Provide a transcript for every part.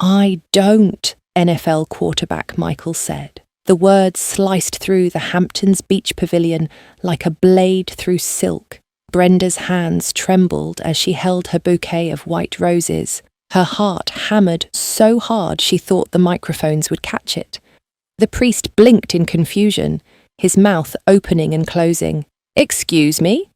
I don't, NFL quarterback Michael said. The words sliced through the Hamptons Beach Pavilion like a blade through silk. Brenda's hands trembled as she held her bouquet of white roses. Her heart hammered so hard she thought the microphones would catch it. The priest blinked in confusion, his mouth opening and closing. "Excuse me?"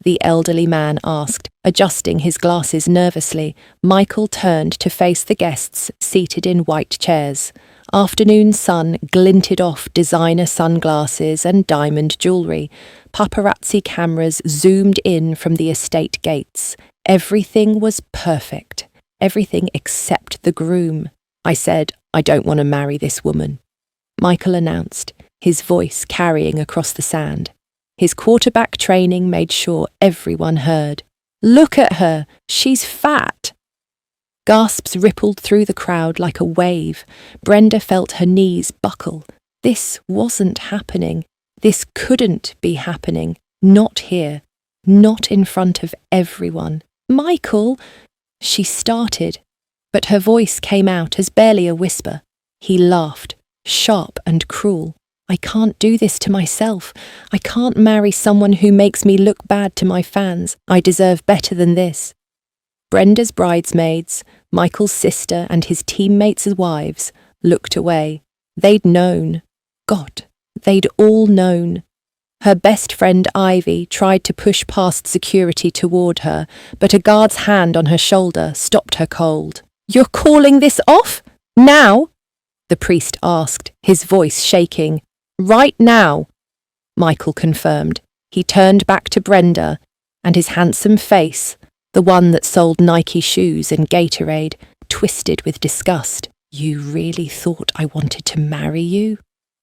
the elderly man asked, adjusting his glasses nervously. Michael turned to face the guests seated in white chairs. Afternoon sun glinted off designer sunglasses and diamond jewellery. Paparazzi cameras zoomed in from the estate gates. Everything was perfect. Everything except the groom. "I said, I don't want to marry this woman," Michael announced, his voice carrying across the sand. His quarterback training made sure everyone heard. "Look at her, she's fat." Gasps rippled through the crowd like a wave. Brenda felt her knees buckle. This wasn't happening. This couldn't be happening. Not here. Not in front of everyone. "Michael," she started, but her voice came out as barely a whisper. He laughed, sharp and cruel. "I can't do this to myself. I can't marry someone who makes me look bad to my fans. I deserve better than this." Brenda's bridesmaids, Michael's sister and his teammates' wives looked away. They'd known. God, they'd all known. Her best friend Ivy tried to push past security toward her, but a guard's hand on her shoulder stopped her cold. "You're calling this off? Now?" the priest asked, his voice shaking. "Right now," Michael confirmed. He turned back to Brenda, and his handsome face, the one that sold Nike shoes and Gatorade, twisted with disgust. "You really thought I wanted to marry you?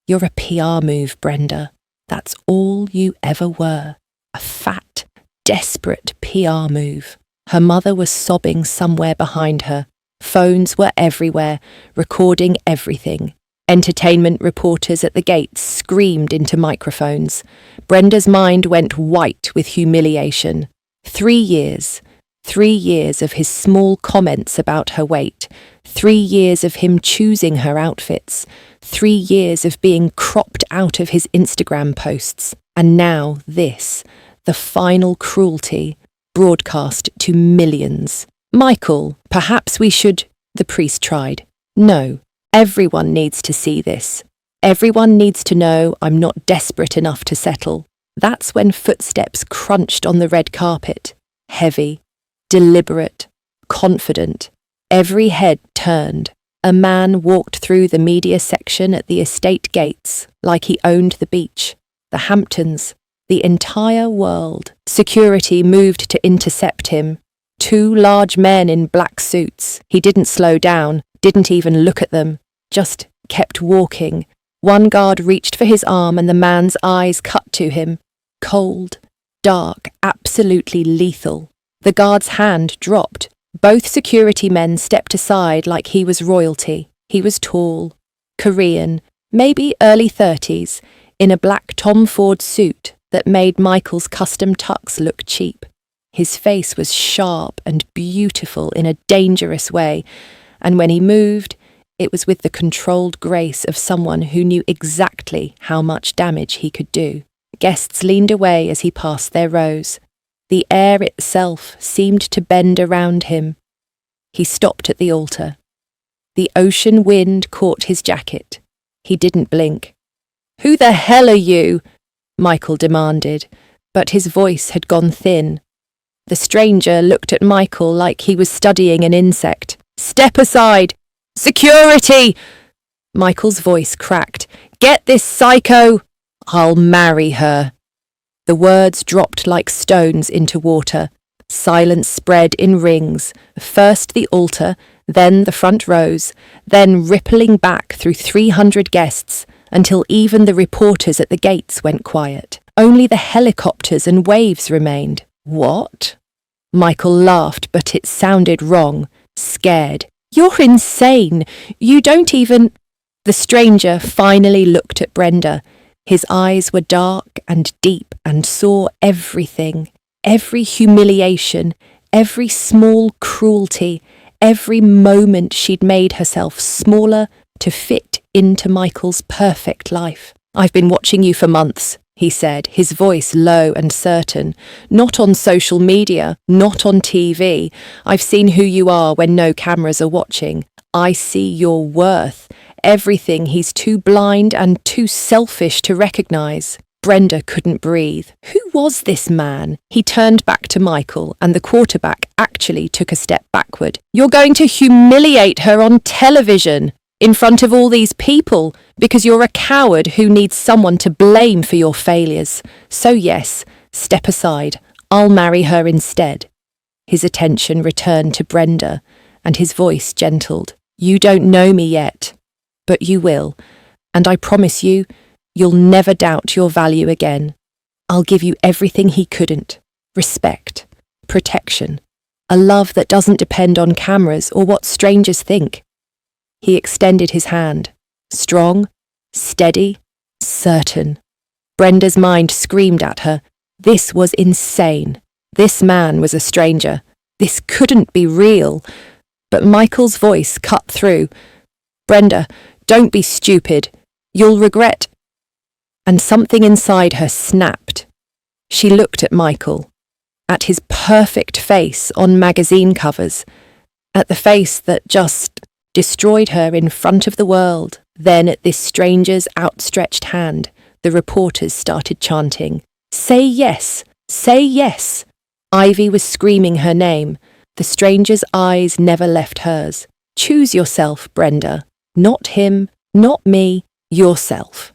You're a PR move, Brenda. That's all you ever were. A fat, desperate PR move." Her mother was sobbing somewhere behind her. Phones were everywhere, recording everything. Entertainment reporters at the gates screamed into microphones. Brenda's mind went white with humiliation. 3 years. 3 years of his small comments about her weight. 3 years of him choosing her outfits. 3 years of being cropped out of his Instagram posts. And now this, the final cruelty, broadcast to millions. "Michael, perhaps we should," the priest tried. "No, everyone needs to see this. Everyone needs to know I'm not desperate enough to settle." That's when footsteps crunched on the red carpet. Heavy, deliberate, confident. Every head turned. A man walked through the media section at the estate gates like he owned the beach, the Hamptons, the entire world. Security moved to intercept him. 2 large men in black suits. He didn't slow down, didn't even look at them, just kept walking. One guard reached for his arm and the man's eyes cut to him. Cold, dark, absolutely lethal. The guard's hand dropped. Both security men stepped aside like he was royalty. He was tall, Korean, maybe early 30s, in a black Tom Ford suit that made Michael's custom tux look cheap. His face was sharp and beautiful in a dangerous way, and when he moved, it was with the controlled grace of someone who knew exactly how much damage he could do. Guests leaned away as he passed their rows. The air itself seemed to bend around him. He stopped at the altar. The ocean wind caught his jacket. He didn't blink. "Who the hell are you?" Michael demanded, but his voice had gone thin. The stranger looked at Michael like he was studying an insect. "Step aside! Security!" Michael's voice cracked. "Get this psycho! I'll marry her." The words dropped like stones into water. Silence spread in rings, first the altar, then the front rows, then rippling back through 300 guests, until even the reporters at the gates went quiet. Only the helicopters and waves remained. "What?" Michael laughed, but it sounded wrong, scared. "You're insane. You don't even—" The stranger finally looked at Brenda. His eyes were dark and deep and saw everything, every humiliation, every small cruelty, Every moment she'd made herself smaller to fit into Michael's perfect life. "I've been watching you for months," he said, his voice low and certain. "Not on social media, not on TV. I've seen who you are when no cameras are watching. I see your worth, everything he's too blind and too selfish to recognise." Brenda couldn't breathe. Who was this man? He turned back to Michael, and the quarterback actually took a step backward. "You're going to humiliate her on television, in front of all these people, because you're a coward who needs someone to blame for your failures. So yes, step aside. I'll marry her instead." His attention returned to Brenda, and his voice gentled. "You don't know me yet, but you will, and I promise you, you'll never doubt your value again. I'll give you everything he couldn't. Respect, protection, a love that doesn't depend on cameras or what strangers think." He extended his hand, strong, steady, certain. Brenda's mind screamed at her. This was insane. This man was a stranger. This couldn't be real. But Michael's voice cut through. "Brenda, don't be stupid. You'll regret." And something inside her snapped. She looked at Michael, at his perfect face on magazine covers, at the face that just destroyed her in front of the world. Then at this stranger's outstretched hand, the reporters started chanting, "Say yes, say yes." Ivy was screaming her name. The stranger's eyes never left hers. "Choose yourself, Brenda. Not him, not me, yourself."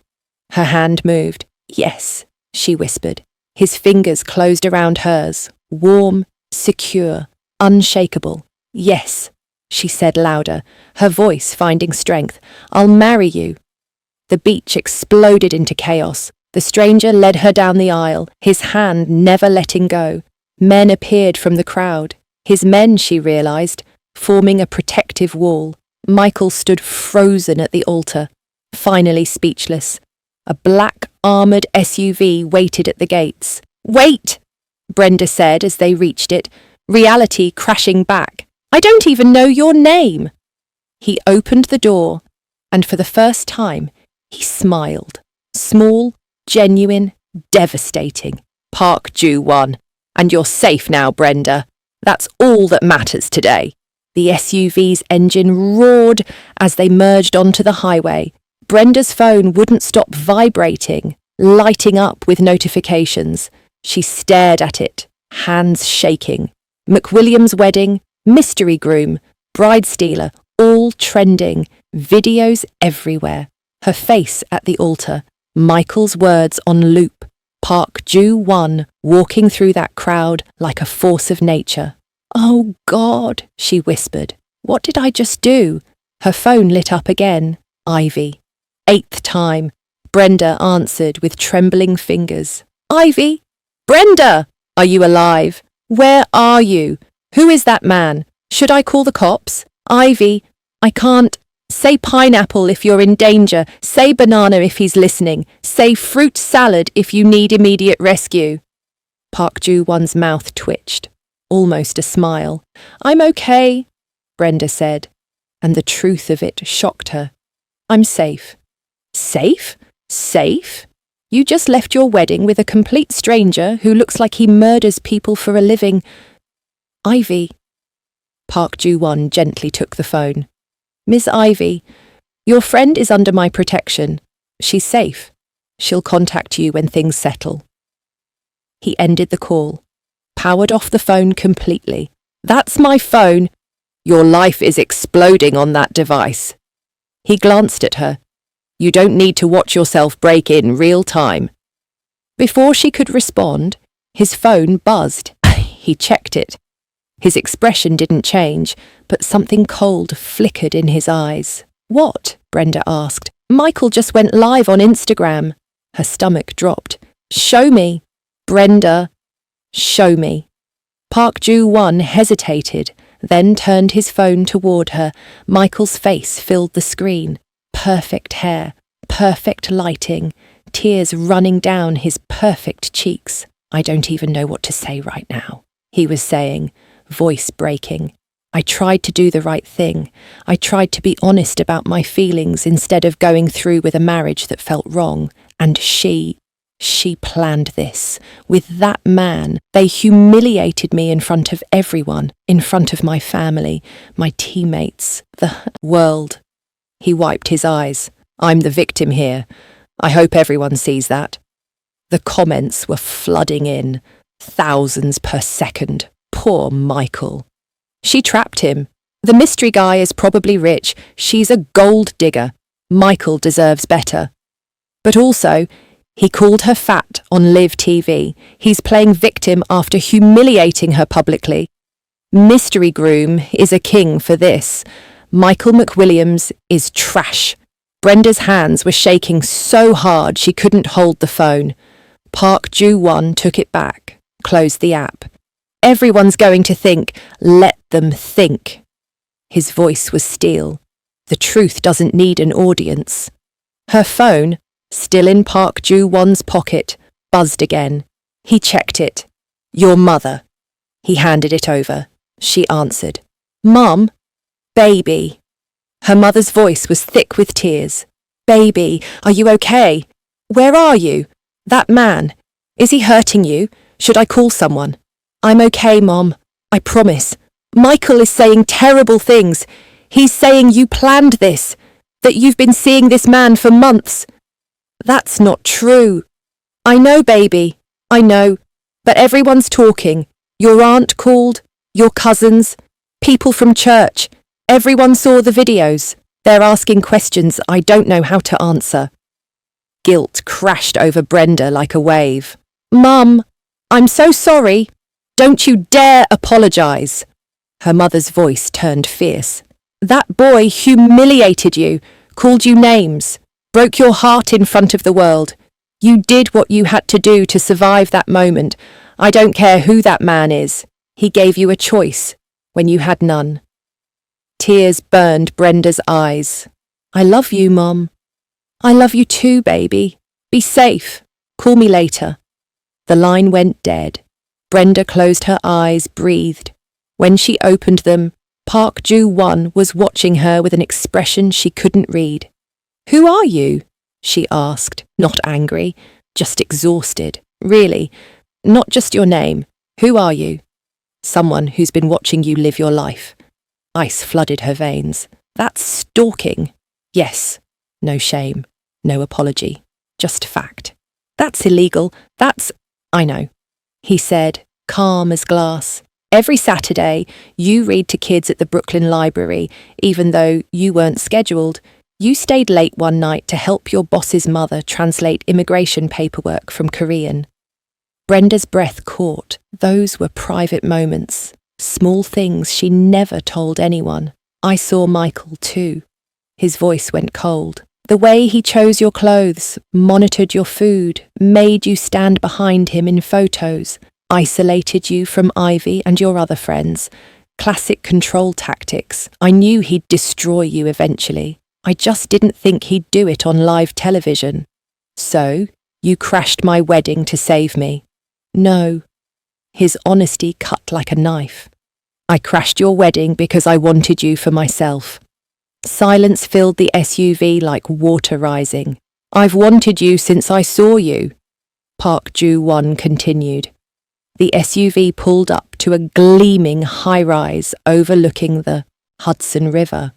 Her hand moved. "Yes," she whispered. His fingers closed around hers, warm, secure, unshakable. "Yes," she said louder, her voice finding strength. "I'll marry you." The beach exploded into chaos. The stranger led her down the aisle, his hand never letting go. Men appeared from the crowd. His men, she realised, forming a protective wall. Michael stood frozen at the altar, finally speechless. A black, armoured SUV waited at the gates. "Wait!" Brenda said as they reached it, reality crashing back. "I don't even know your name." He opened the door, and for the first time, he smiled. Small, genuine, devastating. "Park Ju-1, and you're safe now, Brenda. That's all that matters today." The SUV's engine roared as they merged onto the highway. Brenda's phone wouldn't stop vibrating, lighting up with notifications. She stared at it, hands shaking. McWilliam's wedding, mystery groom, bride stealer, all trending, videos everywhere. Her face at the altar, Michael's words on loop. Park Ju-1 walking through that crowd like a force of nature. "Oh God," she whispered. "What did I just do?" Her phone lit up again. Ivy. 8th time. Brenda answered with trembling fingers. "Ivy? Brenda! Are you alive? Where are you? Who is that man? Should I call the cops? Ivy, I can't. Say pineapple if you're in danger. Say banana if he's listening. Say fruit salad if you need immediate rescue." Park Ju-1's mouth twitched, almost a smile. "I'm okay," Brenda said, and the truth of it shocked her. "I'm safe." "Safe? Safe? You just left your wedding with a complete stranger who looks like he murders people for a living." "Ivy." Park Ju-1 gently took the phone. "Miss Ivy, your friend is under my protection. She's safe. She'll contact you when things settle." He ended the call, powered off the phone completely. "That's my phone. Your life is exploding on that device." He glanced at her. "You don't need to watch yourself break in real time." Before she could respond, his phone buzzed. He checked it. His expression didn't change, but something cold flickered in his eyes. "What?" Brenda asked. "Michael just went live on Instagram." Her stomach dropped. "Show me." "Brenda, show me." Park Ju-1 hesitated, then turned his phone toward her. Michael's face filled the screen. Perfect hair, perfect lighting, tears running down his perfect cheeks. "I don't even know what to say right now," he was saying, voice breaking. I tried to do the right thing. I tried to be honest about my feelings instead of going through with a marriage that felt wrong. And she planned this. With that man, they humiliated me in front of everyone, in front of my family, my teammates, the world. He wiped his eyes. I'm the victim here. I hope everyone sees that. The comments were flooding in, thousands per second. Poor Michael. She trapped him. The mystery guy is probably rich. She's a gold digger. Michael deserves better. But also, he called her fat on Live TV. He's playing victim after humiliating her publicly. Mystery Groom is a king for this. Michael McWilliams is trash. Brenda's hands were shaking so hard she couldn't hold the phone. Park Ju-won took it back, closed the app. Everyone's going to think, let them think. His voice was steel. The truth doesn't need an audience. Her phone, still in Park Ju-won's pocket, buzzed again. He checked it. Your mother. He handed it over. She answered. Mum? Baby. Her mother's voice was thick with tears. Baby, are you okay? Where are you? That man. Is he hurting you? Should I call someone? I'm okay, Mom. I promise. Michael is saying terrible things. He's saying you planned this, that you've been seeing this man for months. That's not true. I know, baby. I know. But everyone's talking. Your aunt called, your cousins, people from church. Everyone saw the videos. They're asking questions I don't know how to answer. Guilt crashed over Brenda like a wave. Mum, I'm so sorry. Don't you dare apologise. Her mother's voice turned fierce. That boy humiliated you, called you names, broke your heart in front of the world. You did what you had to do to survive that moment. I don't care who that man is. He gave you a choice when you had none. Tears burned Brenda's eyes. I love you, Mom. I love you too, baby. Be safe. Call me later. The line went dead. Brenda closed her eyes, breathed. When she opened them, Park Ju-won was watching her with an expression she couldn't read. Who are you? She asked, not angry, just exhausted. Really, not just your name. Who are you? Someone who's been watching you live your life. Ice flooded her veins. That's stalking. Yes. No shame. No apology. Just fact. That's illegal. I know. He said, calm as glass. Every Saturday, you read to kids at the Brooklyn Library, even though you weren't scheduled. You stayed late one night to help your boss's mother translate immigration paperwork from Korean. Brenda's breath caught. Those were private moments, small things she never told anyone. I saw Michael too. His voice went cold. The way he chose your clothes, monitored your food, made you stand behind him in photos, isolated you from Ivy and your other friends. Classic control tactics. I knew he'd destroy you eventually. I just didn't think he'd do it on live television. So, you crashed my wedding to save me. No. His honesty cut like a knife. I crashed your wedding because I wanted you for myself. Silence filled the SUV like water rising. I've wanted you since I saw you. Park Ju-won continued. The SUV pulled up to a gleaming high-rise overlooking the Hudson River.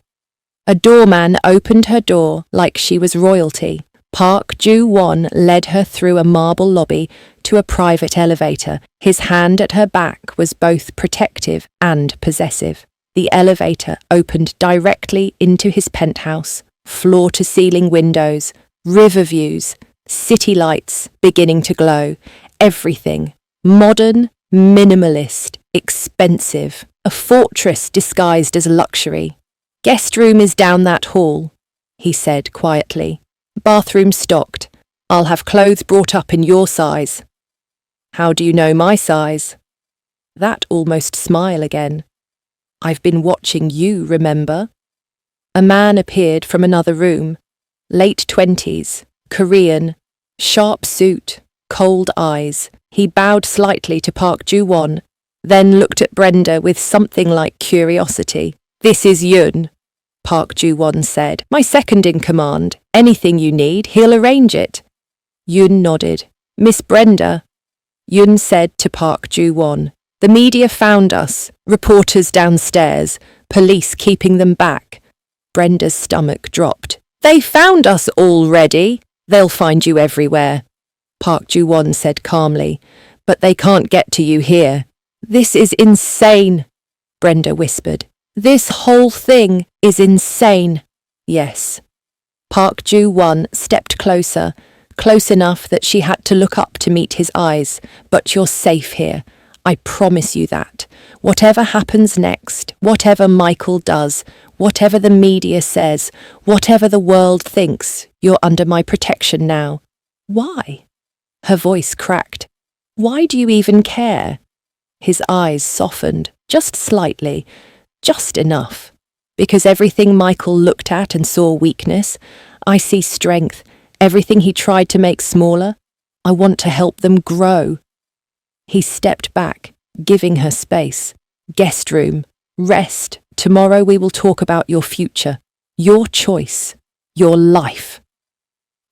A doorman opened her door like she was royalty. Park Ju-won led her through a marble lobby to a private elevator. His hand at her back was both protective and possessive. The elevator opened directly into his penthouse, floor-to-ceiling windows, river views, city lights beginning to glow. Everything. Modern, minimalist, expensive. A fortress disguised as luxury. Guest room is down that hall, he said quietly. Bathroom stocked. I'll have clothes brought up in your size. How do you know my size? That almost smile again. I've been watching you, remember? A man appeared from another room. Late 20s, Korean, sharp suit, cold eyes. He bowed slightly to Park Ju-won, then looked at Brenda with something like curiosity. "This is Yun," Park Ju-won said. "My second in command. Anything you need, he'll arrange it." Yun nodded. "Miss Brenda," Yun said to Park Ju-won, "the media found us, reporters downstairs, police keeping them back." Brenda's stomach dropped. "They found us already. They'll find you everywhere," Park Ju-won said calmly, "but they can't get to you here." "This is insane," Brenda whispered. "This whole thing is insane." "Yes." Park Ju-won stepped closer, close enough that she had to look up to meet his eyes. "But you're safe here. I promise you that. Whatever happens next, whatever Michael does, whatever the media says, whatever the world thinks, you're under my protection now." "Why?" Her voice cracked. "Why do you even care?" His eyes softened, just slightly, just enough. "Because everything Michael looked at and saw weakness, I see strength. Everything he tried to make smaller, I want to help them grow." He stepped back, giving her space. "Guest room. Rest. Tomorrow we will talk about your future. Your choice. Your life."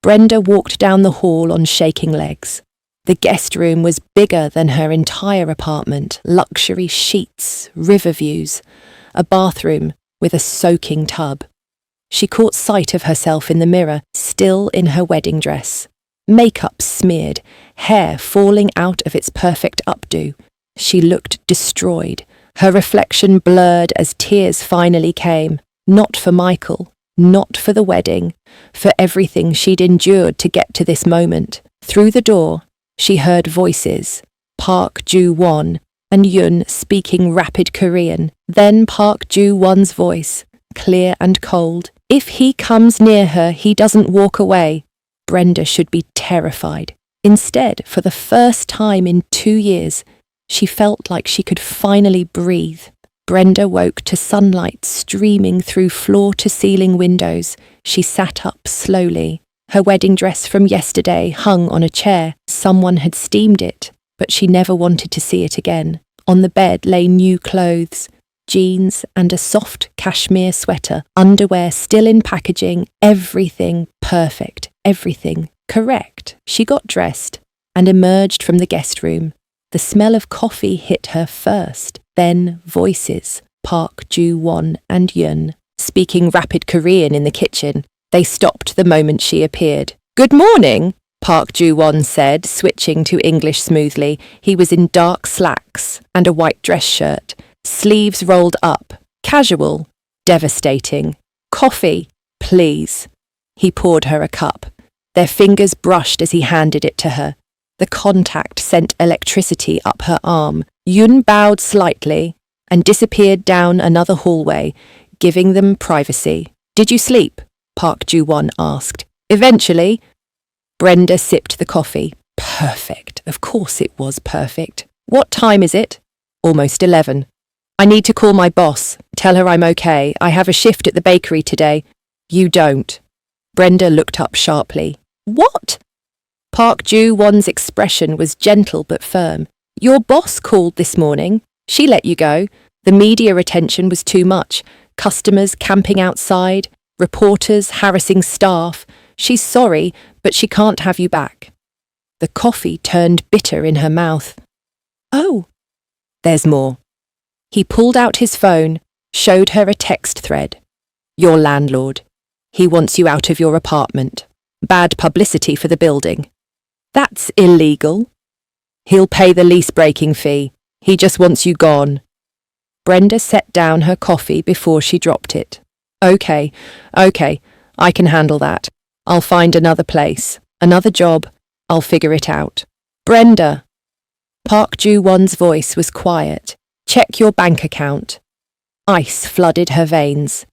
Brenda walked down the hall on shaking legs. The guest room was bigger than her entire apartment. Luxury sheets, river views, a bathroom with a soaking tub. She caught sight of herself in the mirror, still in her wedding dress. Makeup smeared, hair falling out of its perfect updo. She looked destroyed, her reflection blurred as tears finally came. Not for Michael, not for the wedding, for everything she'd endured to get to this moment. Through the door, she heard voices, Park Ju-won and Yun speaking rapid Korean, then Park Ju-won's voice, clear and cold. "If he comes near her, he doesn't walk away." Brenda should be terrified. Instead, for the first time in 2 years, she felt like she could finally breathe. Brenda woke to sunlight streaming through floor-to-ceiling windows. She sat up slowly. Her wedding dress from yesterday hung on a chair. Someone had steamed it, but she never wanted to see it again. On the bed lay new clothes, jeans and a soft cashmere sweater, underwear still in packaging, everything perfect, everything correct. She got dressed and emerged from the guest room. The smell of coffee hit her first, then voices, Park Ju-won and Yun, speaking rapid Korean in the kitchen. They stopped the moment she appeared. "Good morning," Park Ju-won said, switching to English smoothly. He was in dark slacks and a white dress shirt, sleeves rolled up, casual, devastating. "Coffee, please." He poured her a cup. Their fingers brushed as he handed it to her. The contact sent electricity up her arm. Yun bowed slightly and disappeared down another hallway, giving them privacy. "Did you sleep?" Park Ju-won asked. "Eventually." Brenda sipped the coffee. Perfect. Of course it was perfect. "What time is it?" "Almost 11. I need to call my boss. Tell her I'm okay. I have a shift at the bakery today." "You don't." Brenda looked up sharply. "What?" Park Ju-won's expression was gentle but firm. "Your boss called this morning. She let you go. The media attention was too much. Customers camping outside, reporters harassing staff. She's sorry, but she can't have you back." The coffee turned bitter in her mouth. "Oh." "There's more." He pulled out his phone, showed her a text thread. "Your landlord. He wants you out of your apartment. Bad publicity for the building." "That's illegal." "He'll pay the lease-breaking fee. He just wants you gone." Brenda set down her coffee before she dropped it. Okay, I can handle that. I'll find another place, another job. I'll figure it out." "Brenda." Park Ju-won's voice was quiet. "Check your bank account." Ice flooded her veins.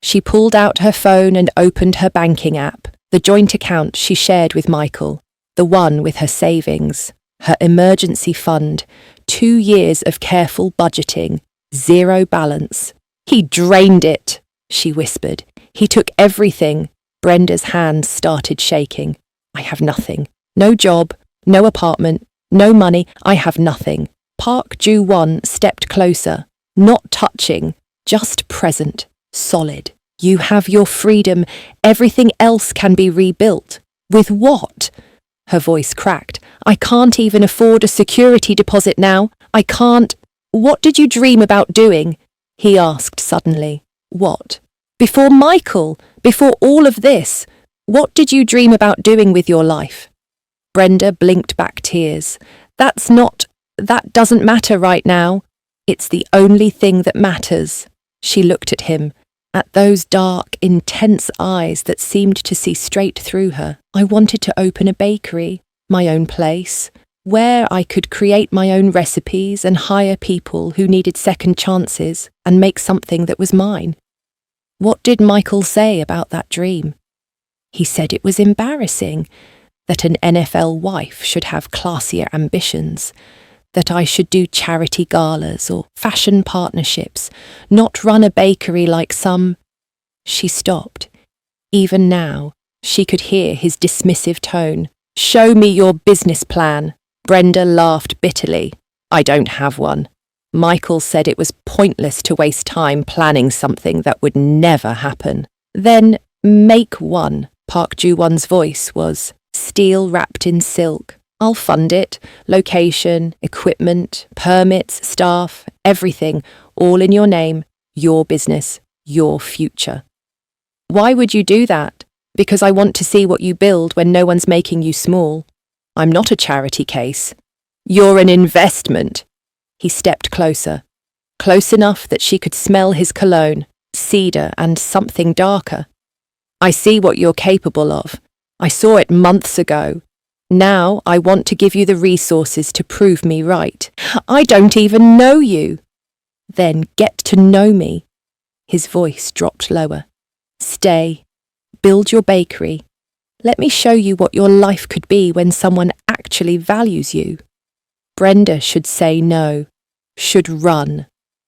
She pulled out her phone and opened her banking app, the joint account she shared with Michael, the one with her savings, her emergency fund, 2 years of careful budgeting, 0 balance. "He drained it," she whispered. "He took everything." Brenda's hands started shaking. "I have nothing. No job, no apartment, no money. I have nothing. Park Ju-won stepped closer, not touching, just present, solid. You have your freedom. Everything else can be rebuilt. With what? Her voice cracked. I can't even afford a security deposit now. I can't. What did you dream about doing? He asked suddenly. What? Before Michael, before all of this, what did you dream about doing with your life? Brenda blinked back tears. That doesn't matter right now. It's the only thing that matters. She looked at him, at those dark, intense eyes that seemed to see straight through her. I wanted to open a bakery, my own place, where I could create my own recipes and hire people who needed second chances and make something that was mine. What did Michael say about that dream? He said it was embarrassing, that an NFL wife should have classier ambitions, that I should do charity galas or fashion partnerships, not run a bakery like some. She stopped. Even now, she could hear his dismissive tone. Show me your business plan. Brenda laughed bitterly. I don't have one. Michael said it was pointless to waste time planning something that would never happen. Then make one. Park Ju-won's voice was steel wrapped in silk. I'll fund it. Location, equipment, permits, staff, everything, all in your name, your business, your future. Why would you do that? Because I want to see what you build when no one's making you small. I'm not a charity case. You're an investment. He stepped closer, close enough that she could smell his cologne, cedar and something darker. I see what you're capable of. I saw it months ago. Now I want to give you the resources to prove me right. I don't even know you. Then get to know me. His voice dropped lower. Stay. Build your bakery. Let me show you what your life could be when someone actually values you. Brenda should say no, should run,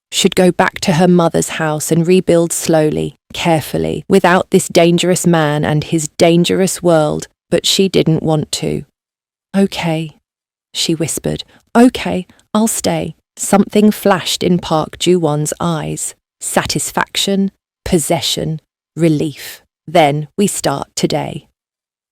should go back to her mother's house and rebuild slowly, carefully, without this dangerous man and his dangerous world, but she didn't want to. Okay, she whispered. Okay, I'll stay. Something flashed in Park Ju-won's eyes. Satisfaction, possession, relief. Then we start today.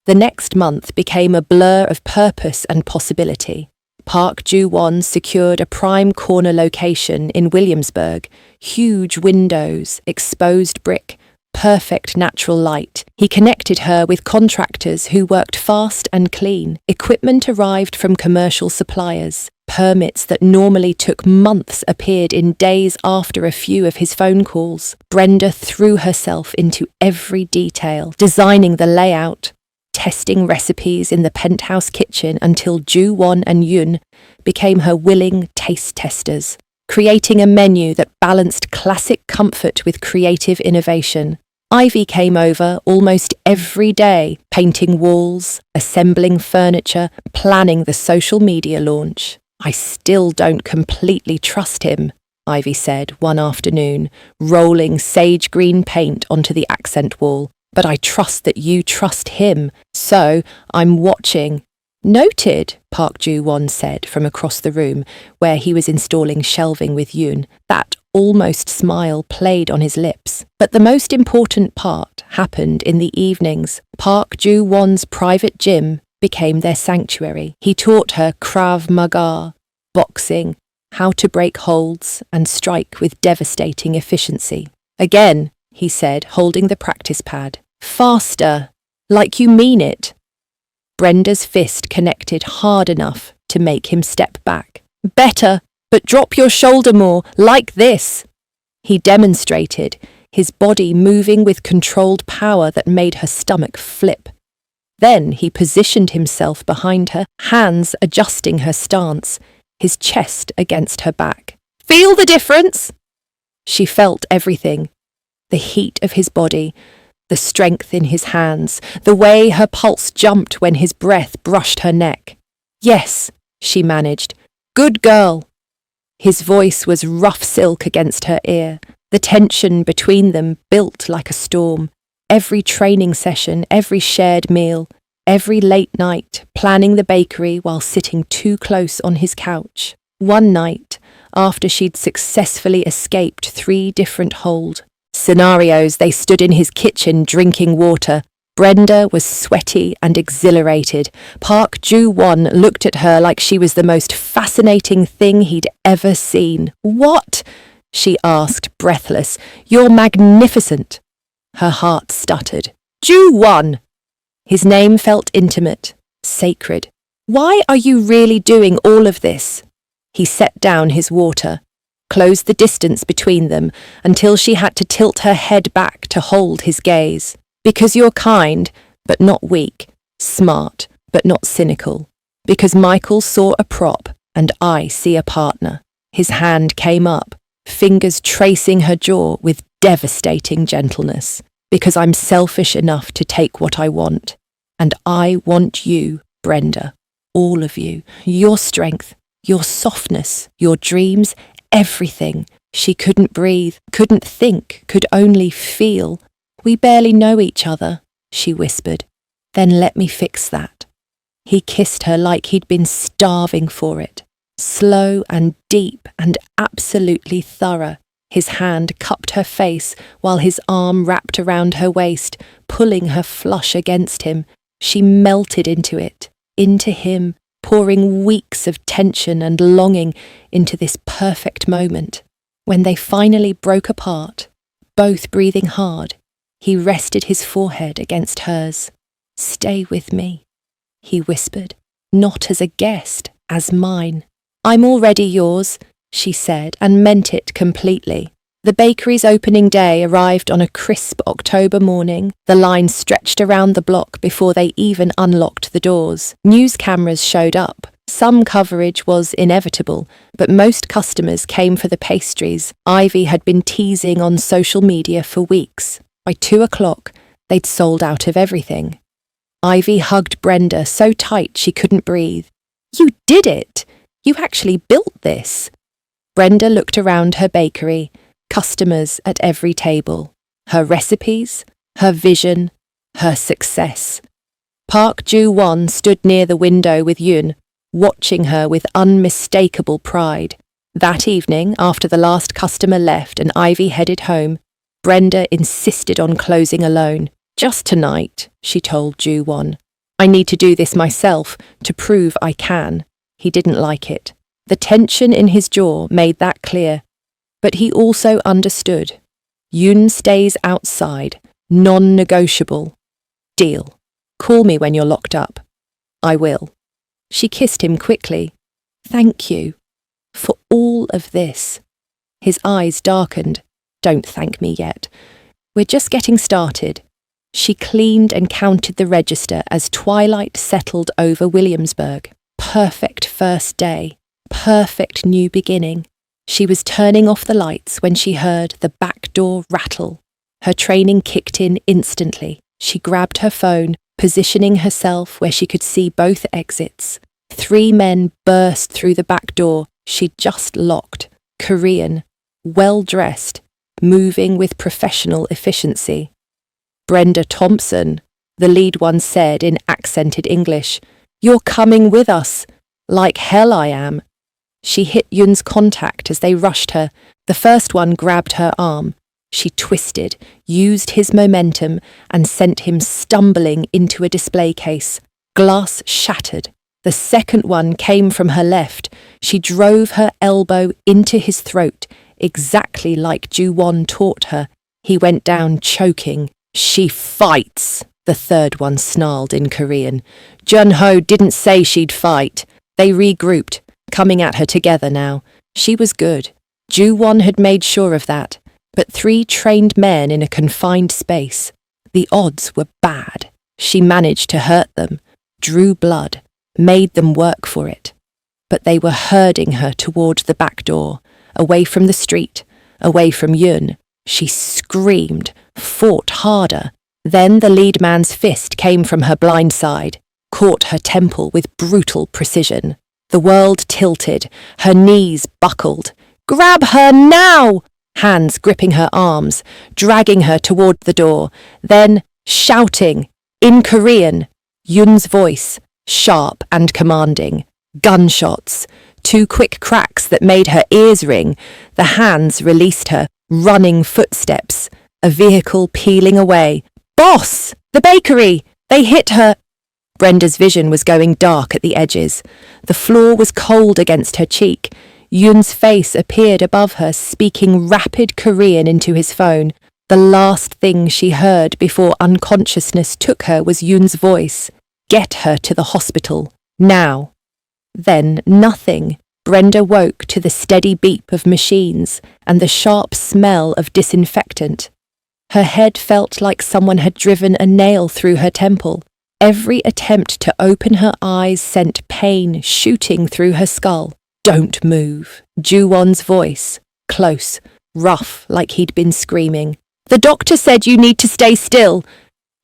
The next month became a blur of purpose and possibility. Park Ju-won secured a prime corner location in Williamsburg, huge windows, exposed brick, perfect natural light. He connected her with contractors who worked fast and clean. Equipment arrived from commercial suppliers. Permits that normally took months appeared in days after a few of his phone calls. Brenda threw herself into every detail, designing the layout, testing recipes in the penthouse kitchen until Ju-won and Yun became her willing taste testers, creating a menu that balanced classic comfort with creative innovation. Ivy came over almost every day, painting walls, assembling furniture, planning the social media launch. I still don't completely trust him, Ivy said one afternoon, rolling sage green paint onto the accent wall. But I trust that you trust him, so I'm watching. Noted, Park Ju-won said from across the room, where he was installing shelving with Yoon. That almost smile played on his lips. But the most important part happened in the evenings. Park Ju-won's private gym became their sanctuary. He taught her Krav Maga, boxing, how to break holds and strike with devastating efficiency. Again, he said, holding the practice pad. Faster, like you mean it. Brenda's fist connected hard enough to make him step back. Better, but drop your shoulder more, like this. He demonstrated, his body moving with controlled power that made her stomach flip. Then he positioned himself behind her, hands adjusting her stance, his chest against her back. Feel the difference? She felt everything. The heat of his body, the strength in his hands, the way her pulse jumped when his breath brushed her neck. Yes, she managed. Good girl. His voice was rough silk against her ear. The tension between them built like a storm. Every training session, every shared meal, every late night, planning the bakery while sitting too close on his couch. One night, after she'd successfully escaped 3 different hold scenarios, they stood in his kitchen drinking water. Brenda was sweaty and exhilarated. Park Ju-won looked at her like she was the most fascinating thing he'd ever seen. "What?" she asked, breathless. "You're magnificent." Her heart stuttered. "Ju-won!" His name felt intimate, sacred. "Why are you really doing all of this?" He set down his water, closed the distance between them until she had to tilt her head back to hold his gaze. "Because you're kind, but not weak, smart, but not cynical. Because Michael saw a prop and I see a partner." His hand came up, fingers tracing her jaw with devastating gentleness. "Because I'm selfish enough to take what I want. And I want you, Brenda, all of you, your strength, your softness, your dreams, everything." She couldn't breathe, couldn't think, could only feel. "We barely know each other," she whispered. "Then let me fix that." He kissed her like he'd been starving for it, slow and deep and absolutely thorough. His hand cupped her face while his arm wrapped around her waist, pulling her flush against him. She melted into it, into him, pouring weeks of tension and longing into this perfect moment. When they finally broke apart, both breathing hard, he rested his forehead against hers. "Stay with me," he whispered, "not as a guest, as mine." "I'm already yours," she said, and meant it completely. The bakery's opening day arrived on a crisp October morning. The line stretched around the block before they even unlocked the doors. News cameras showed up. Some coverage was inevitable, but most customers came for the pastries Ivy had been teasing on social media for weeks. By 2 o'clock, they'd sold out of everything. Ivy hugged Brenda so tight she couldn't breathe. "You did it! You actually built this!" Brenda looked around her bakery, customers at every table. Her recipes, her vision, her success. Park Ju-won stood near the window with Yoon, watching her with unmistakable pride. That evening, after the last customer left and Ivy headed home, Brenda insisted on closing alone. "Just tonight," she told Ju-won. "I need to do this myself to prove I can." He didn't like it. The tension in his jaw made that clear. But he also understood. Yoon stays outside, non-negotiable. "Deal. Call me when you're locked up." "I will." She kissed him quickly. "Thank you. For all of this." His eyes darkened. "Don't thank me yet. We're just getting started." She cleaned and counted the register as twilight settled over Williamsburg. Perfect first day. Perfect new beginning. She was turning off the lights when she heard the back door rattle. Her training kicked in instantly. She grabbed her phone, positioning herself where she could see both exits. 3 men burst through the back door she'd just locked. Korean, well-dressed, moving with professional efficiency. "Brenda Thompson," the lead one said in accented English. "You're coming with us." "Like hell I am." She hit Yoon's contact as they rushed her. The first one grabbed her arm. She twisted, used his momentum, and sent him stumbling into a display case. Glass shattered. The second one came from her left. She drove her elbow into his throat, exactly like Ju-won taught her. He went down choking. "She fights," the third one snarled in Korean. Jun-ho didn't say she'd fight. They regrouped, coming at her together now. She was good. Ju-won had made sure of that. But 3 trained men in a confined space. The odds were bad. She managed to hurt them, drew blood, made them work for it. But they were herding her toward the back door, away from the street, away from Yoon. She screamed, fought harder. Then the lead man's fist came from her blind side, caught her temple with brutal precision. The world tilted, her knees buckled. "Grab her now!" Hands gripping her arms, dragging her toward the door, then shouting, in Korean, Yoon's voice, sharp and commanding. Gunshots. 2 quick cracks that made her ears ring. The hands released her, running footsteps, a vehicle peeling away. "Boss! The bakery! They hit her!" Brenda's vision was going dark at the edges. The floor was cold against her cheek. Yoon's face appeared above her, speaking rapid Korean into his phone. The last thing she heard before unconsciousness took her was Yoon's voice. "Get her to the hospital. Now." Then nothing. Brenda woke to the steady beep of machines and the sharp smell of disinfectant. Her head felt like someone had driven a nail through her temple. Every attempt to open her eyes sent pain shooting through her skull. "Don't move." Ju-won's voice, close, rough, like he'd been screaming. "The doctor said you need to stay still."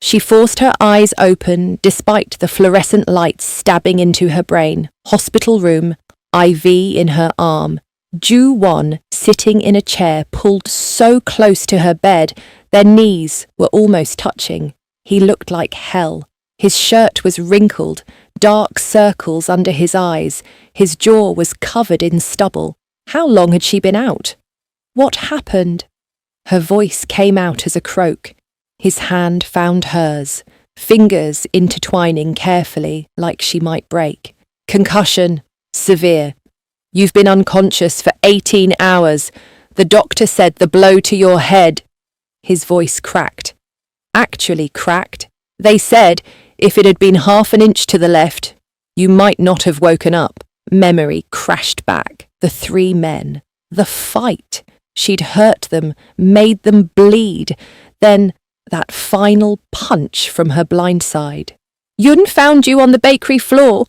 She forced her eyes open despite the fluorescent lights stabbing into her brain. Hospital room, IV in her arm. Ju-won, sitting in a chair pulled so close to her bed, their knees were almost touching. He looked like hell. His shirt was wrinkled, dark circles under his eyes. His jaw was covered in stubble. How long had she been out? What happened? Her voice came out as a croak. His hand found hers, fingers intertwining carefully like she might break. "Concussion. Severe. You've been unconscious for 18 hours. The doctor said the blow to your head." His voice cracked. Actually cracked. They said if it had been half an inch to the left, you might not have woken up. Memory crashed back. The 3 men. The fight. She'd hurt them, made them bleed. Then that final punch from her blind side. "Yoon found you on the bakery floor,"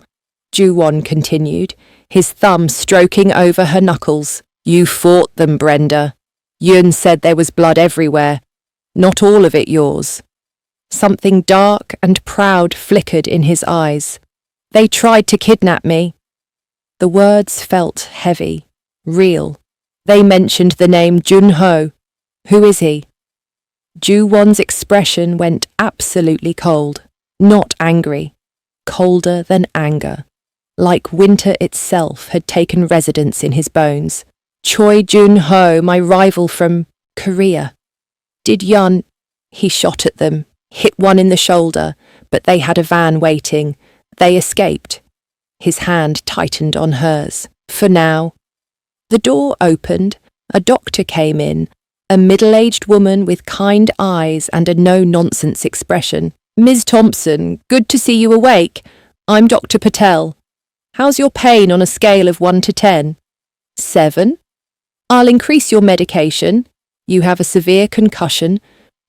Ju-won continued, his thumb stroking over her knuckles. "You fought them, Brenda. Yoon said there was blood everywhere. Not all of it yours." Something dark and proud flickered in his eyes. "They tried to kidnap me." The words felt heavy, real. They mentioned the name Jun-ho. Who is he? Ju-won's expression went absolutely cold. Not angry. Colder than anger. Like winter itself had taken residence in his bones. "Choi Jun-ho, my rival from Korea. Did Yun..." He shot at them, hit one in the shoulder, but they had a van waiting. They escaped. His hand tightened on hers. "For now." The door opened. A doctor came in, a middle-aged woman with kind eyes and a no-nonsense expression. "Ms. Thompson, good to see you awake. I'm Dr. Patel. How's your pain on a scale of 1 to 10? 7? I'll increase your medication. You have a severe concussion,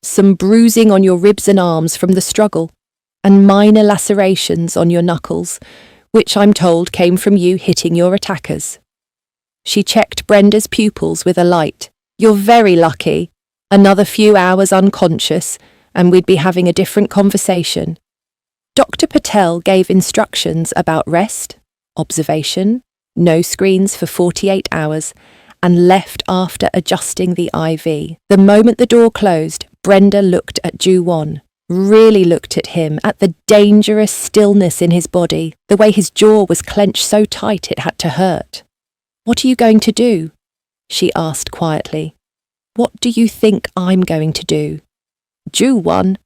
some bruising on your ribs and arms from the struggle, and minor lacerations on your knuckles, which I'm told came from you hitting your attackers." She checked Brenda's pupils with a light. "You're very lucky. Another few hours unconscious, and we'd be having a different conversation." Dr. Patel gave instructions about rest, observation, no screens for 48 hours, and left after adjusting the IV. The moment the door closed, Brenda looked at Ju-won, really looked at him, at the dangerous stillness in his body, the way his jaw was clenched so tight it had to hurt. "What are you going to do?" she asked quietly. "What do you think I'm going to do?" Ju-won.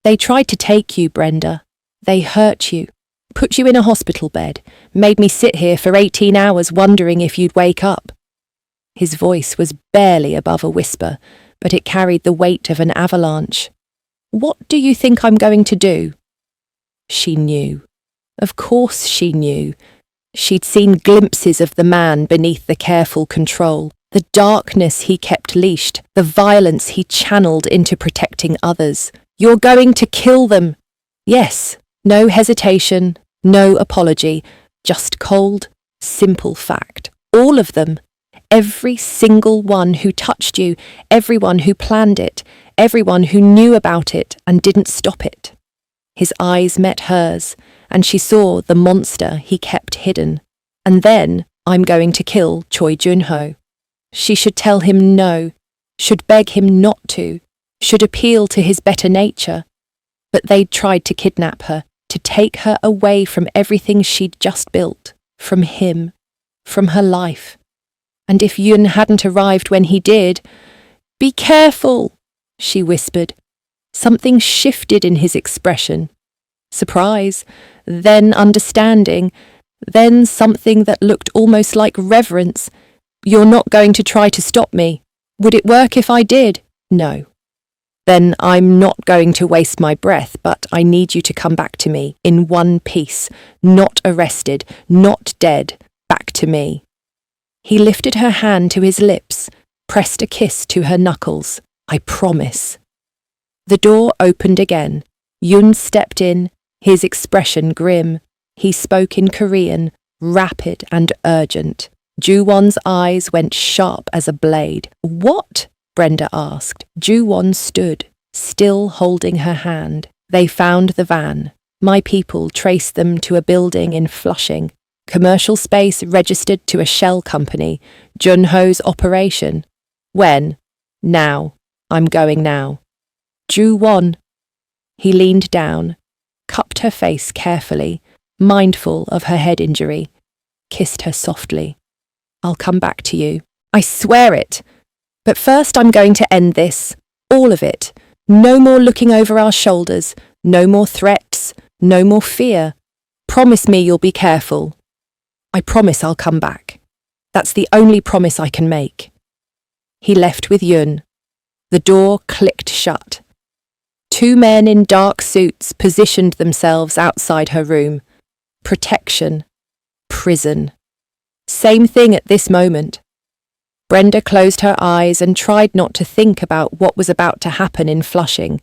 "They tried to take you, Brenda. They hurt you, put you in a hospital bed, made me sit here for 18 hours wondering if you'd wake up." His voice was barely above a whisper, but it carried the weight of an avalanche. "What do you think I'm going to do?" She knew. Of course she knew. She'd seen glimpses of the man beneath the careful control, the darkness he kept leashed, the violence he channeled into protecting others. "You're going to kill them." Yes, no hesitation, no apology, just cold, simple fact. All of them. Every single one who touched you, everyone who planned it, everyone who knew about it and didn't stop it. His eyes met hers, and she saw the monster he kept hidden. And then, "I'm going to kill Choi Jun-ho." She should tell him no, should beg him not to, should appeal to his better nature. But they'd tried to kidnap her, to take her away from everything she'd just built, from him. from her life. And if Yun hadn't arrived when he did— "Be careful," she whispered. Something shifted in his expression. Surprise, then understanding, then something that looked almost like reverence. "You're not going to try to stop me. Would it work if I did?" "No." "Then I'm not going to waste my breath, but I need you to come back to me, in one piece, not arrested, not dead, back to me." He lifted her hand to his lips, pressed a kiss to her knuckles. "I promise." The door opened again. Yun stepped in, his expression grim. He spoke in Korean, rapid and urgent. Ju-won's eyes went sharp as a blade. "What?" Brenda asked. Ju-won stood, still holding her hand. "They found the van. My people traced them to a building in Flushing. Commercial space registered to a shell company. Junho's operation." "When?" "Now. I'm going now." "Ju-won." He leaned down, cupped her face carefully, mindful of her head injury, kissed her softly. "I'll come back to you. I swear it. But first I'm going to end this. All of it. No more looking over our shoulders. No more threats. No more fear. Promise me you'll be careful." "I promise I'll come back. That's the only promise I can make." He left with Yun. The door clicked shut. Two men in dark suits positioned themselves outside her room. Protection. Prison. Same thing at this moment. Brenda closed her eyes and tried not to think about what was about to happen in Flushing.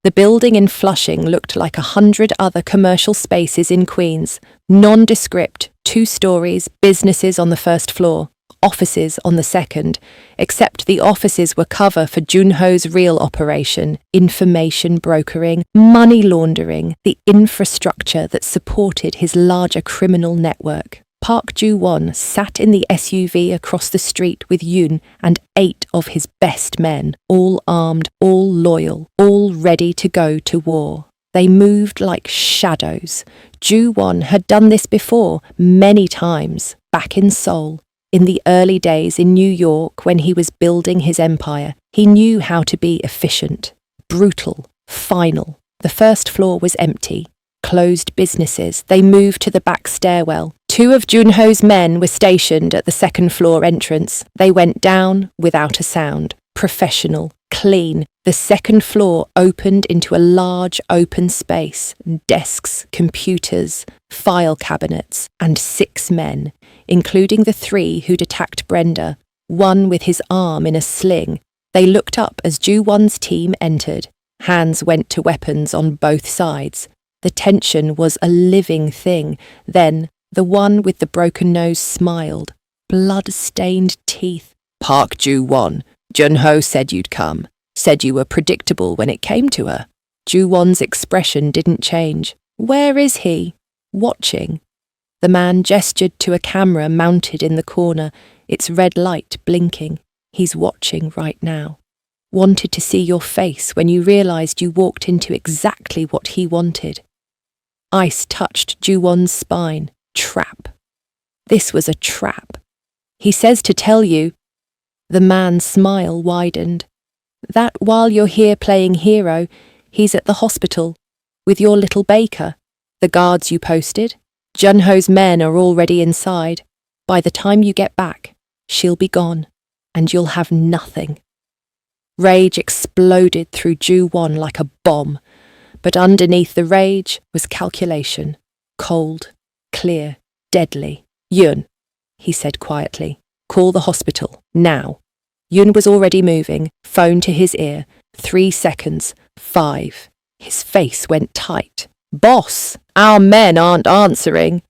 The building in Flushing looked like 100 other commercial spaces in Queens, nondescript, 2 stories, businesses on the first floor, offices on the second, except the offices were cover for Junho's real operation, information brokering, money laundering, the infrastructure that supported his larger criminal network. Park Ju-won sat in the SUV across the street with Yun and 8 of his best men, all armed, all loyal, all ready to go to war. They moved like shadows. Ju-won had done this before, many times, back in Seoul. In the early days in New York when he was building his empire, he knew how to be efficient, brutal, final. The first floor was empty. Closed businesses. They moved to the back stairwell. 2 of Junho's men were stationed at the second floor entrance. They went down without a sound. Professional, clean. The second floor opened into a large open space. Desks, computers, file cabinets, and 6 men, including the 3 who'd attacked Brenda, one with his arm in a sling. They looked up as Ju-won's team entered. Hands went to weapons on both sides. The tension was a living thing. Then, the one with the broken nose smiled. Blood-stained teeth. "Park Ju-won. Junho said you'd come. Said you were predictable when it came to her." Ju-won's expression didn't change. "Where is he?" "Watching." The man gestured to a camera mounted in the corner, its red light blinking. "He's watching right now. Wanted to see your face when you realised you walked into exactly what he wanted." Ice touched Ju-won's spine. Trap. This was a trap. "He says to tell you." The man's smile widened. "That while you're here playing hero, he's at the hospital, with your little baker. The guards you posted. Junho's men are already inside. By the time you get back, she'll be gone, and you'll have nothing." Rage exploded through Ju-won like a bomb, but underneath the rage was calculation. Cold, clear, deadly. "Yun," he said quietly, "call the hospital, now." Yun was already moving, phone to his ear. 3 seconds, 5. His face went tight. "Boss, our men aren't answering."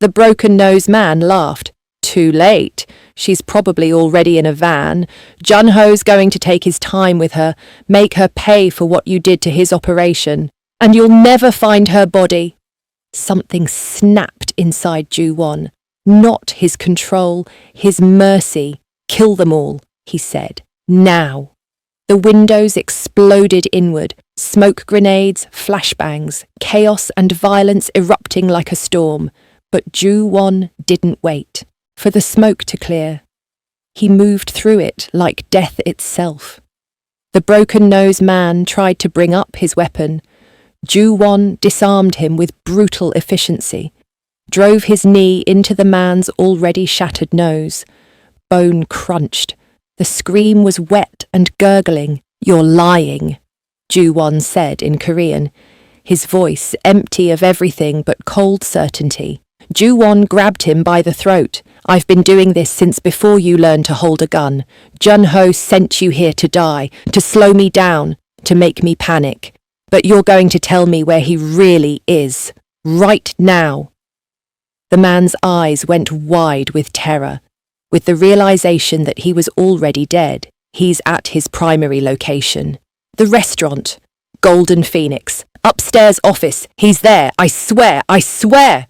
The broken-nosed man laughed. "Too late. She's probably already in a van. Junho's going to take his time with her, make her pay for what you did to his operation. And you'll never find her body." Something snapped inside Ju-won. Not his control, his mercy. "Kill them all," he said. "Now." The windows exploded inward. Smoke grenades, flashbangs, chaos and violence erupting like a storm. But Ju-won didn't wait. for the smoke to clear. He moved through it like death itself. The broken-nosed man tried to bring up his weapon. Ju-won disarmed him with brutal efficiency, drove his knee into the man's already shattered nose. Bone crunched. The scream was wet and gurgling. "You're lying," Ju-won said in Korean, his voice empty of everything but cold certainty. Ju-won grabbed him by the throat. "I've been doing this since before you learned to hold a gun. Jun-ho sent you here to die, to slow me down, to make me panic. But you're going to tell me where he really is, right now." The man's eyes went wide with terror, with the realization that he was already dead. He's at his primary location. The restaurant. Golden Phoenix. Upstairs office. He's there. I swear. I swear.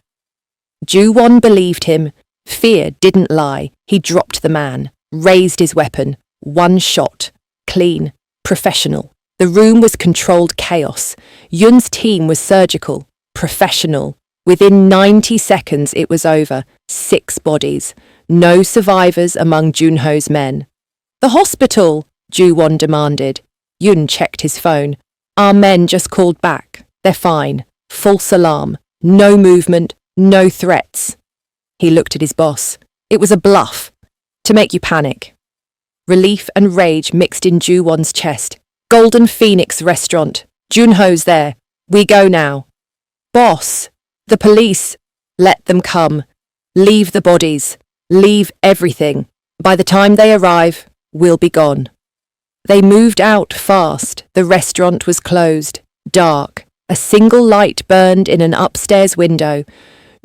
Ju-won believed him. Fear didn't lie. He dropped the man, raised his weapon. One shot. Clean. Professional. The room was controlled chaos. Yun's team was surgical. Professional. Within 90 seconds it was over. 6 bodies. No survivors among Junho's men. "The hospital!" Ju-won demanded. Yun checked his phone. "Our men just called back. They're fine. False alarm. No movement. No threats." He looked at his boss. It was a bluff. To make you panic. Relief and rage mixed in Ju-won's chest. "Golden Phoenix restaurant. Junho's there. We go now." "Boss, the police." "Let them come. Leave the bodies. Leave everything. By the time they arrive, we'll be gone." They moved out fast. The restaurant was closed. Dark. A single light burned in an upstairs window.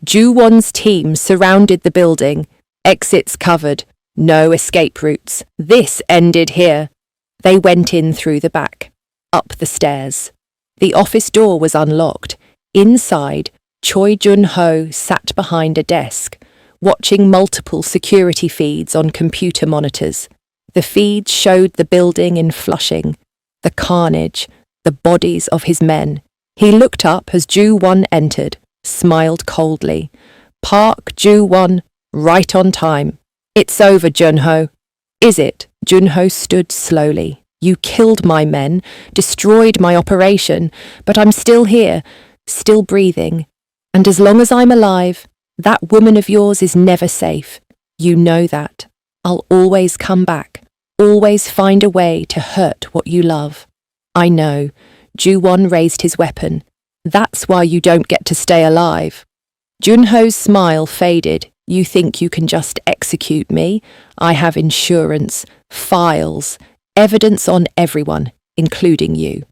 Ju-won's team surrounded the building. Exits covered. No escape routes. This ended here. They went in through the back. Up the stairs. The office door was unlocked. Inside, Choi Jun-ho sat behind a desk, watching multiple security feeds on computer monitors. The feeds showed the building in Flushing, the carnage, the bodies of his men. He looked up as Ju-won entered, smiled coldly. "Park Ju-won, right on time." "It's over, Jun-ho." "Is it?" Jun-ho stood slowly. "You killed my men, destroyed my operation, but I'm still here, still breathing. And as long as I'm alive, that woman of yours is never safe. You know that. I'll always come back, always find a way to hurt what you love." "I know." Ju-won raised his weapon. "That's why you don't get to stay alive." Junho's smile faded. "You think you can just execute me? I have insurance, files, evidence on everyone, including you.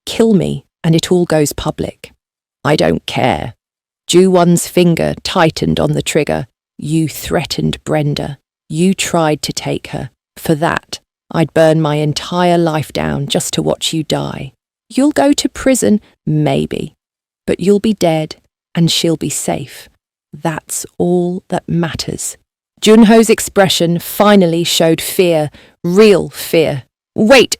Kill me and it all goes public." "I don't care." Ju-won's finger tightened on the trigger. "You threatened Brenda. You tried to take her. For that, I'd burn my entire life down just to watch you die. You'll go to prison, maybe, but you'll be dead and she'll be safe. That's all that matters." Junho's expression finally showed fear, real fear. "Wait!"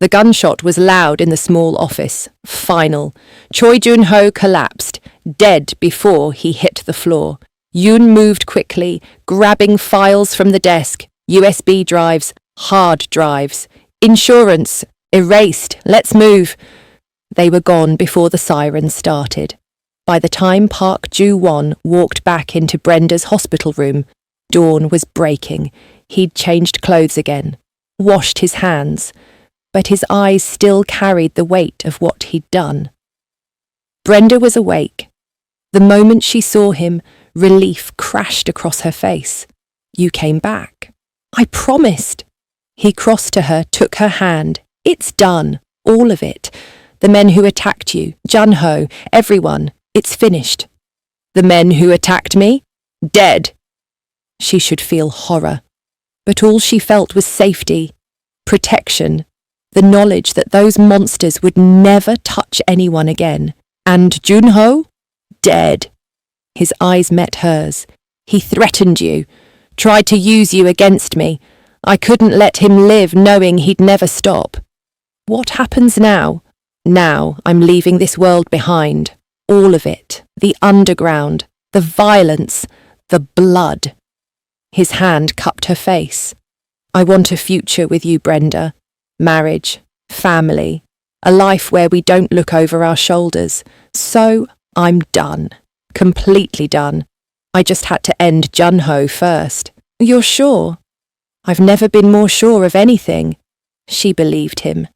The gunshot was loud in the small office. Final. Choi Jun-ho collapsed, dead before he hit the floor. Yun moved quickly, grabbing files from the desk, USB drives, hard drives. "Insurance. Erased. Let's move." They were gone before the siren started. By the time Park Ju-won walked back into Brenda's hospital room, dawn was breaking. He'd changed clothes again, washed his hands, but his eyes still carried the weight of what he'd done. Brenda was awake. The moment she saw him, relief crashed across her face. "You came back." "I promised." He crossed to her, took her hand. "It's done. All of it. The men who attacked you, Jun-ho, everyone. It's finished." "The men who attacked me? Dead." She should feel horror. But all she felt was safety, protection, the knowledge that those monsters would never touch anyone again. And Jun-ho? Dead. His eyes met hers. "He threatened you, tried to use you against me. I couldn't let him live knowing he'd never stop. What happens now? Now I'm leaving this world behind. All of it. The underground, the violence, the blood." His hand cupped her face. I want a future with you, Brenda. Marriage, family, a life where we don't look over our shoulders. So I'm done. Completely done. I just had to end Junho first. You're sure? I've never been more sure of anything. She believed him.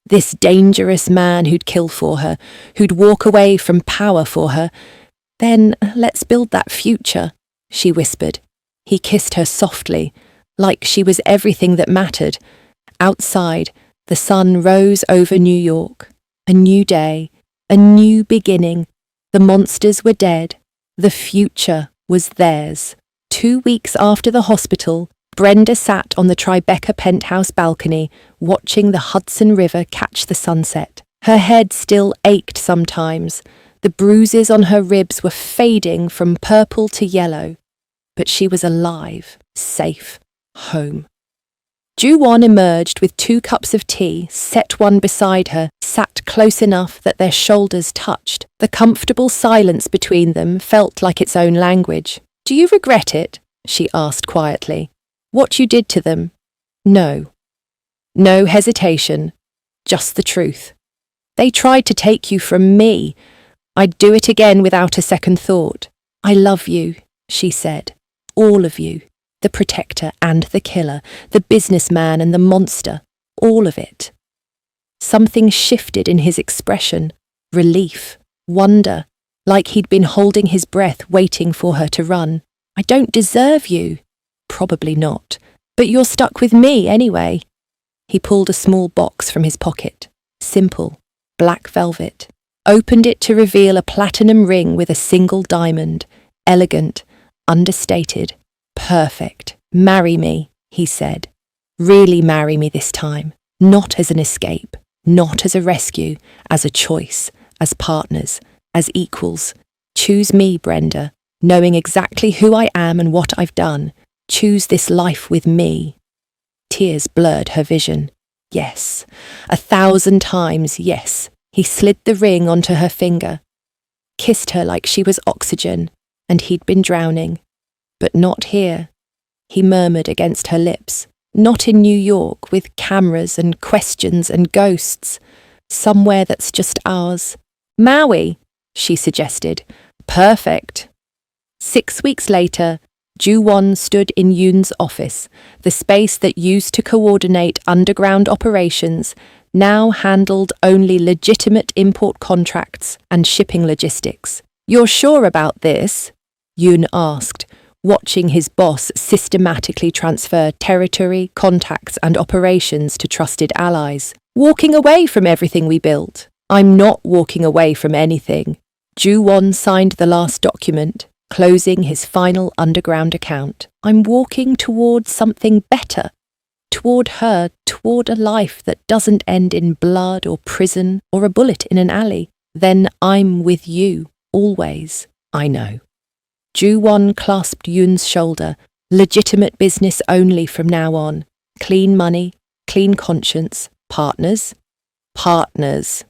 This dangerous man who'd kill for her, who'd walk away from power for her. Then let's build that future, she whispered. He kissed her softly, like she was everything that mattered. Outside, the sun rose over New York. A new day, a new beginning. The monsters were dead. The future was theirs. 2 weeks after the hospital, Brenda sat on the Tribeca penthouse balcony, watching the Hudson River catch the sunset. Her head still ached sometimes. The bruises on her ribs were fading from purple to yellow. But she was alive, safe, home. Ju-won emerged with 2 cups of tea, set one beside her, sat close enough that their shoulders touched. The comfortable silence between them felt like its own language. Do you regret it? She asked quietly. What you did to them? No. No hesitation. Just the truth. They tried to take you from me. I'd do it again without a second thought. I love you, she said. All of you. The protector and the killer, the businessman and the monster. All of it. Something shifted in his expression. Relief. Wonder. Like he'd been holding his breath waiting for her to run. I don't deserve you. Probably not. But you're stuck with me anyway. He pulled a small box from his pocket. Simple. Black velvet. Opened it to reveal a platinum ring with a single diamond. Elegant. Understated. Perfect. Marry me, he said. Really marry me this time. Not as an escape. Not as a rescue. As a choice. As partners. As equals. Choose me, Brenda. Knowing exactly who I am and what I've done. Choose this life with me. Tears blurred her vision. Yes. 1,000 times yes. He slid the ring onto her finger. Kissed her like she was oxygen, and he'd been drowning. But not here. He murmured against her lips. Not in New York, with cameras and questions and ghosts. Somewhere that's just ours. Maui, she suggested. Perfect. 6 weeks later, Ju-won stood in Yoon's office, the space that used to coordinate underground operations, now handled only legitimate import contracts and shipping logistics. You're sure about this? Yoon asked, watching his boss systematically transfer territory, contacts and operations to trusted allies. Walking away from everything we built. I'm not walking away from anything. Ju-won signed the last document, closing his final underground account. I'm walking toward something better. Toward her, toward a life that doesn't end in blood or prison or a bullet in an alley. Then I'm with you, always. I know. Ju-won clasped Yoon's shoulder. Legitimate business only from now on. Clean money, clean conscience. Partners? Partners.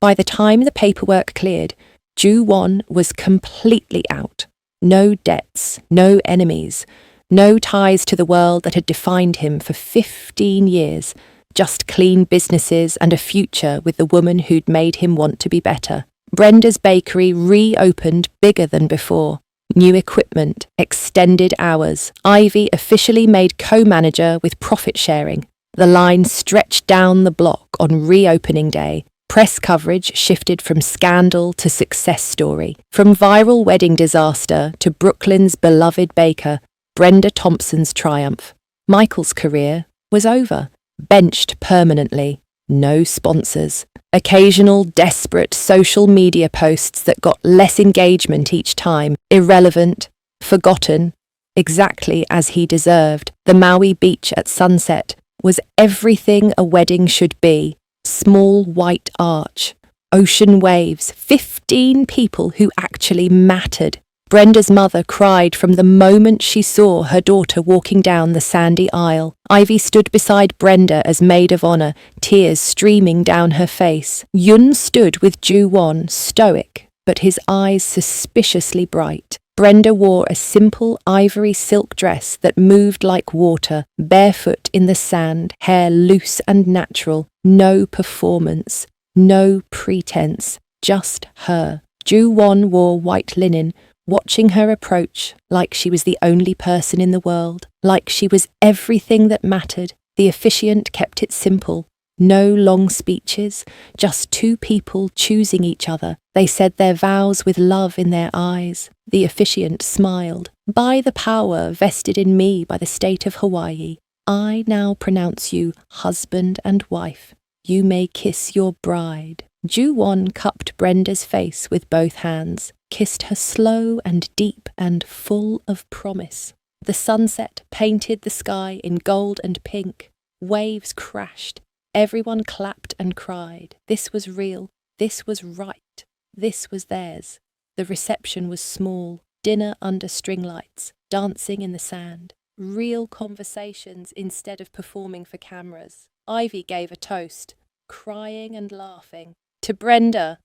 By the time the paperwork cleared, Ju-won was completely out. No debts, no enemies, no ties to the world that had defined him for 15 years, just clean businesses and a future with the woman who'd made him want to be better. Brenda's bakery reopened bigger than before. New equipment, extended hours. Ivy officially made co-manager with profit sharing. The line stretched down the block on reopening day. Press coverage shifted from scandal to success story, from viral wedding disaster to Brooklyn's beloved baker, Brenda Thompson's triumph. Michael's career was over, benched permanently. No sponsors. Occasional desperate social media posts that got less engagement each time, irrelevant, forgotten, exactly as he deserved. The Maui beach at sunset was everything a wedding should be. Small white arch, ocean waves, 15 people who actually mattered. Brenda's mother cried from the moment she saw her daughter walking down the sandy aisle. Ivy stood beside Brenda as maid of honor, tears streaming down her face. Yoon stood with Ju-won, stoic, but his eyes suspiciously bright. Brenda wore a simple ivory silk dress that moved like water, barefoot in the sand, hair loose and natural, no performance, no pretense, just her. Ju-won wore white linen, watching her approach like she was the only person in the world, like she was everything that mattered. The officiant kept it simple. No long speeches, just two people choosing each other. They said their vows with love in their eyes. The officiant smiled. By the power vested in me by the state of Hawaii, I now pronounce you husband and wife. You may kiss your bride. Ju-won cupped Brenda's face with both hands, kissed her slow and deep and full of promise. The sunset painted the sky in gold and pink. Waves crashed. Everyone clapped and cried. This was real. This was right. This was theirs. The reception was small, dinner under string lights, dancing in the sand. Real conversations instead of performing for cameras. Ivy gave a toast, crying and laughing. To Brenda,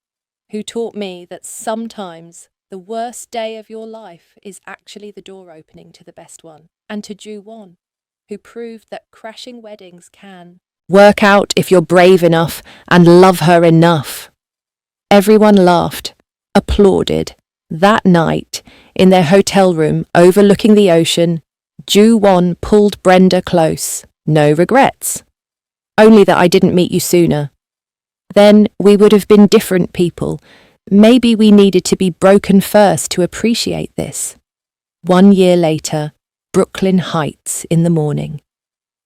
who taught me that sometimes the worst day of your life is actually the door opening to the best one. And to Ju-won, who proved that crashing weddings can work out if you're brave enough and love her enough. Everyone laughed, applauded. That night, in their hotel room overlooking the ocean, Ju-won pulled Brenda close. No regrets. Only that I didn't meet you sooner. Then we would have been different people. Maybe we needed to be broken first to appreciate this. 1 year later, Brooklyn Heights in the morning.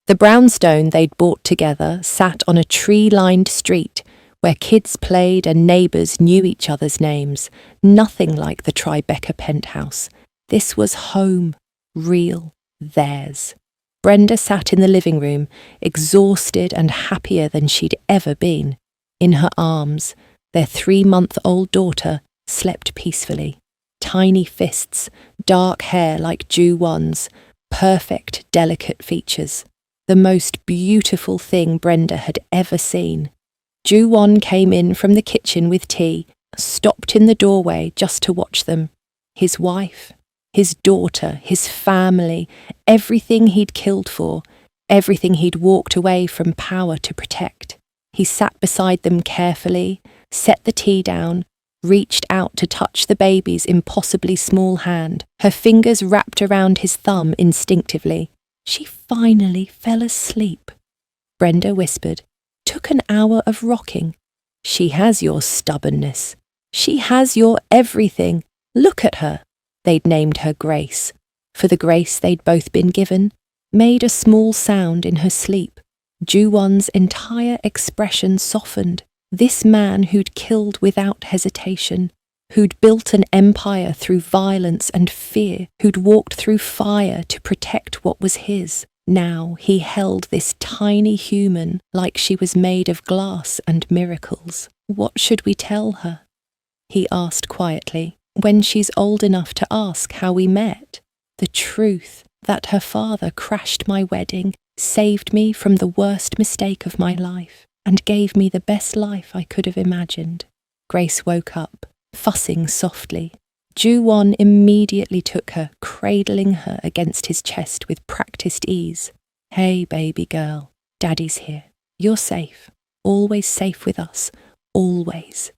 The brownstone they'd bought together sat on a tree-lined street where kids played and neighbours knew each other's names. Nothing like the Tribeca penthouse. This was home, real, theirs. Brenda sat in the living room, exhausted and happier than she'd ever been. In her arms, their 3-month-old daughter slept peacefully. Tiny fists, dark hair like Ju-won's, perfect, delicate features. The most beautiful thing Brenda had ever seen. Ju-won came in from the kitchen with tea, stopped in the doorway just to watch them. His wife, his daughter, his family, everything he'd killed for, everything he'd walked away from power to protect. He sat beside them carefully, set the tea down, reached out to touch the baby's impossibly small hand, her fingers wrapped around his thumb instinctively. She finally fell asleep. Brenda whispered, "Took an hour of rocking. She has your stubbornness. She has your everything. Look at her." They'd named her Grace, for the grace they'd both been given, made a small sound in her sleep. Ju-won's entire expression softened. This man who'd killed without hesitation, who'd built an empire through violence and fear, who'd walked through fire to protect what was his. Now he held this tiny human like she was made of glass and miracles. "What should we tell her?" he asked quietly. "When she's old enough to ask how we met? The truth that her father crashed my wedding, saved me from the worst mistake of my life, and gave me the best life I could have imagined." Grace woke up, fussing softly. Ju-won immediately took her, cradling her against his chest with practiced ease. "Hey, baby girl, Daddy's here. You're safe, always safe with us, always."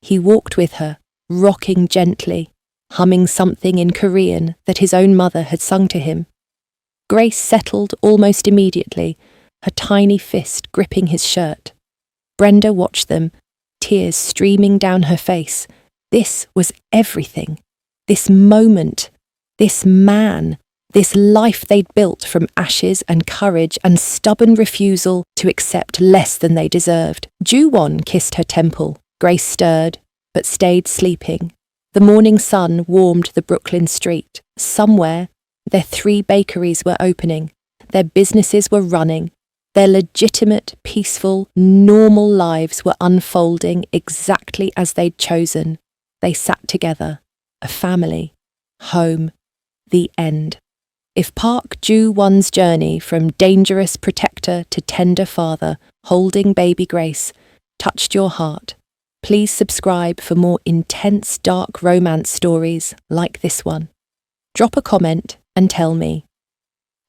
He walked with her, rocking gently, humming something in Korean that his own mother had sung to him. Grace settled almost immediately, her tiny fist gripping his shirt. Brenda watched them, tears streaming down her face. This was everything. This moment, this man, this life they'd built from ashes and courage and stubborn refusal to accept less than they deserved. Ju-won kissed her temple. Grace stirred, but stayed sleeping. The morning sun warmed the Brooklyn street. Somewhere, their 3 bakeries were opening. Their businesses were running. Their legitimate, peaceful, normal lives were unfolding exactly as they'd chosen. They sat together, a family, home, the end. If Park Ju-won's journey from dangerous protector to tender father, holding baby Grace, touched your heart, Please subscribe for more intense dark romance stories like this one. Drop a comment and tell me,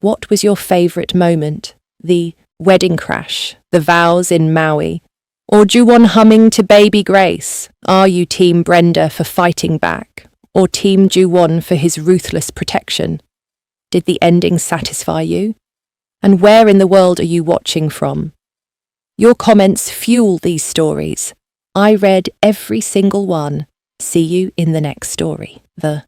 what was your favourite moment? The wedding crash, the vows in Maui, or Ju-won humming to Baby Grace? Are you Team Brenda for fighting back, or Team Ju-won for his ruthless protection? Did the ending satisfy you? And where in the world are you watching from? Your comments fuel these stories. I read every single one. See you in the next story. The